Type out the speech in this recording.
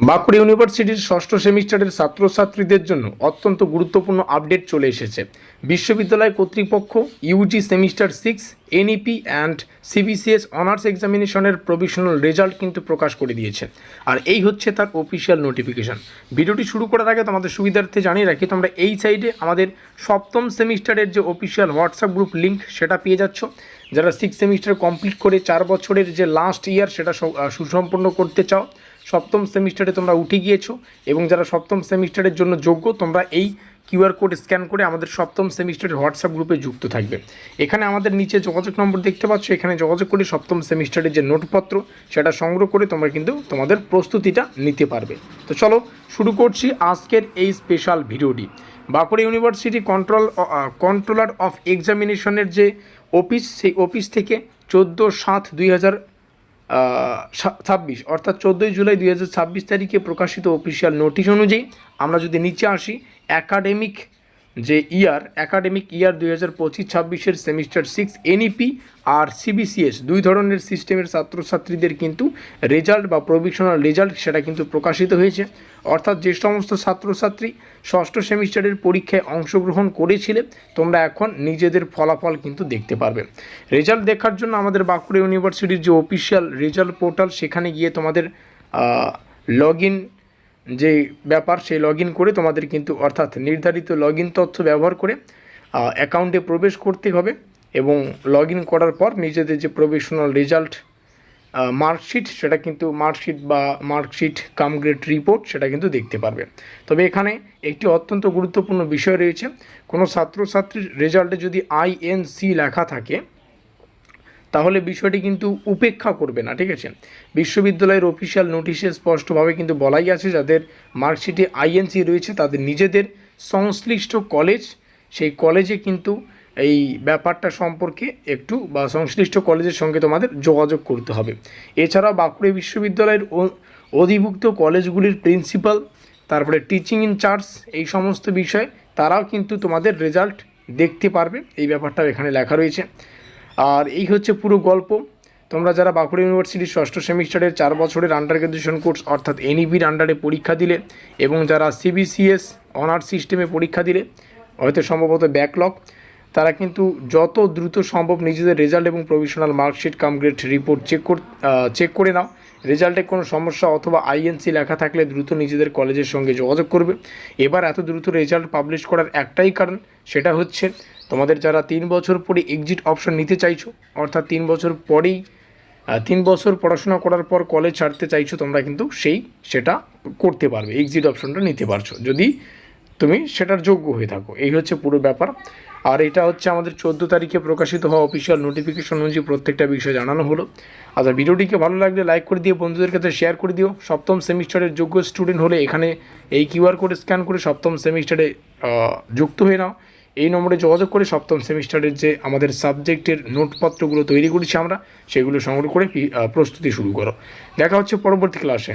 বাঁকুড়া ইউনিভার্সিটির ষষ্ঠ সেমিস্টারের ছাত্রছাত্রীদের জন্য অত্যন্ত গুরুত্বপূর্ণ আপডেট চলে এসেছে। বিশ্ববিদ্যালয় কর্তৃপক্ষ UG semester 6 NEP and CBCS honours এক্সামিনেশনের প্রভিশনাল রেজাল্ট কিন্তু প্রকাশ করে দিয়েছে। আর এই হচ্ছে তার অফিসিয়াল নোটিফিকেশান। ভিডিওটি শুরু করার আগে তোমাদের সুবিধার্থে জানিয়ে রাখি, তোমরা এই সাইডে আমাদের সপ্তম সেমিস্টারের যে অফিসিয়াল হোয়াটসঅ্যাপ গ্রুপ লিঙ্ক সেটা পেয়ে যাচ্ছ। যারা 6 সেমিস্টার কমপ্লিট করে 4 বছরের যে লাস্ট ইয়ার সেটা সুসম্পন্ন করতে চাও, সপ্তম সেমিস্টারে তোমরা উঠে গিয়েছো এবং যারা সপ্তম সেমিস্টারের জন্য যোগ্য, তোমরা এই কিউআর কোড স্ক্যান করে আমাদের সপ্তম সেমিস্টারের হোয়াটসঅ্যাপ গ্রুপে যুক্ত থাকবে। এখানে আমাদের নিচে যোগাযোগ নম্বর দেখতে পাচ্ছ, এখানে যোগাযোগ করে সপ্তম সেমিস্টারের যে নোটপত্র সেটা সংগ্রহ করে তোমরা কিন্তু তোমাদের প্রস্তুতিটা নিতে পারবে। তো চলো শুরু করছি আজকের এই স্পেশাল ভিডিওটি। বাঁকুড়া ইউনিভার্সিটি কন্ট্রোলার অফ এক্সামিনেশনের যে অফিস, সেই অফিস থেকে 14/7/2026 অর্থাৎ 14ই জুলাই 2026 তারিখে প্রকাশিত অফিসিয়াল নোটিশ অনুযায়ী আমরা যদি নিচে আসি, একাডেমিক ইয়ার 2025-26 সেমিস্টার 6 এনইপি আর সিবিসিএস দুই ধরনের সিস্টেমের ছাত্রছাত্রীদের কিন্তু রেজাল্ট বা প্রভিশনাল রেজাল্ট সেটা কিন্তু প্রকাশিত হয়েছে। অর্থাৎ যে সমস্ত ছাত্রছাত্রী ষষ্ঠ সেমিস্টারের পরীক্ষায় অংশগ্রহণ করেছিলে, তোমরা এখন নিজেদের ফলাফল কিন্তু দেখতে পারবে। রেজাল্ট দেখার জন্য আমাদের বাঁকুড়া ইউনিভার্সিটির যে অফিসিয়াল রেজাল্ট পোর্টাল, সেখানে গিয়ে তোমাদের লগ ইন যে ব্যাপার, সেই লগ ইন করে তোমাদের কিন্তু অর্থাৎ নির্ধারিত লগ ইন তথ্য ব্যবহার করে অ্যাকাউন্টে প্রবেশ করতে হবে এবং লগ ইন করার পর নিজেদের যে প্রভিশনাল রেজাল্ট মার্কশিট, সেটা কিন্তু মার্কশিট কাম গ্রেড রিপোর্ট সেটা কিন্তু দেখতে পারবে। তবে এখানে একটি অত্যন্ত গুরুত্বপূর্ণ বিষয় রয়েছে, কোনো ছাত্রছাত্রীর রেজাল্টে যদি INC লেখা থাকে তাহলে বিষয়টি কিন্তু উপেক্ষা করবে না, ঠিক আছে। বিশ্ববিদ্যালয়ের অফিসিয়াল নোটিশে স্পষ্টভাবে কিন্তু বলাই আছে, যাদের মার্কশিটে INC রয়েছে তাদের নিজেদের সংশ্লিষ্ট কলেজ, সেই কলেজে কিন্তু এই ব্যাপারটা সম্পর্কে একটু বা সংশ্লিষ্ট কলেজের সঙ্গে তোমাদের যোগাযোগ করতে হবে। এছাড়া বাঁকুড়া বিশ্ববিদ্যালয়ের অধিভুক্ত কলেজগুলির প্রিন্সিপাল, তারপরে টিচিং ইনচার্জ, এই সমস্ত বিষয় তারাও কিন্তু তোমাদের রেজাল্ট দেখতে পারবে, এই ব্যাপারটাও এখানে লেখা রয়েছে। আর এই হচ্ছে পুরো গল্প। তোমরা যারা বাঁকুড়া ইউনিভার্সিটির ষষ্ঠ সেমিস্টারের 4 বছরের আন্ডার গ্র্যাজুয়েশন কোর্স অর্থাৎ এনইপির আন্ডারে পরীক্ষা দিলে এবং যারা সিবিসিএস অনার্স সিস্টেমে পরীক্ষা দিলে, হয়তো সম্ভবত ব্যাকলগ, তারা কিন্তু যত দ্রুত সম্ভব নিজেদের রেজাল্ট এবং প্রভিশনাল মার্কশিট কাম গ্রেড রিপোর্ট চেক করে নাও। রেজাল্টে কোনো সমস্যা অথবা INC লেখা থাকলে দ্রুত নিজেদের কলেজের সঙ্গে যোগাযোগ করবে। এবার এত দ্রুত রেজাল্ট পাবলিশ করার একটাই কারণ, সেটা হচ্ছে তোমাদের যারা 3 বছর পরে এক্সিট অপশন নিতে চাইছো, অর্থাৎ 3 বছর পরেই 3 বছর পড়াশোনা করার পর কলেজ ছাড়তে চাইছো, তোমরা কিন্তু সেটা করতে পারবে, এক্সিট অপশনটা নিতে পারছো যদি তুমি সেটার যোগ্য হয়ে থাকো। এই হচ্ছে পুরো ব্যাপার। আর এটা হচ্ছে আমাদের 14 তারিখে প্রকাশিত হওয়া অফিসিয়াল নোটিফিকেশন অনুযায়ী প্রত্যেকটা বিষয় জানানো হলো। আচ্ছা, ভিডিওটিকে ভালো লাগলে লাইক করে দিও, বন্ধুদের কাছে শেয়ার করে দিও। সপ্তম সেমিস্টারের যোগ্য স্টুডেন্ট হলে এখানে এই কিউআর কোড স্ক্যান করে সপ্তম সেমিস্টারে যুক্ত হয়ে নাও। এই নম্বরে যোগাযোগ করে সপ্তম সেমিস্টারের যে আমাদের সাবজেক্টের নোটপত্রগুলো তৈরি করেছি আমরা, সেগুলো সংগ্রহ করে প্রস্তুতি শুরু করো। দেখা হচ্ছে পরবর্তী ক্লাসে।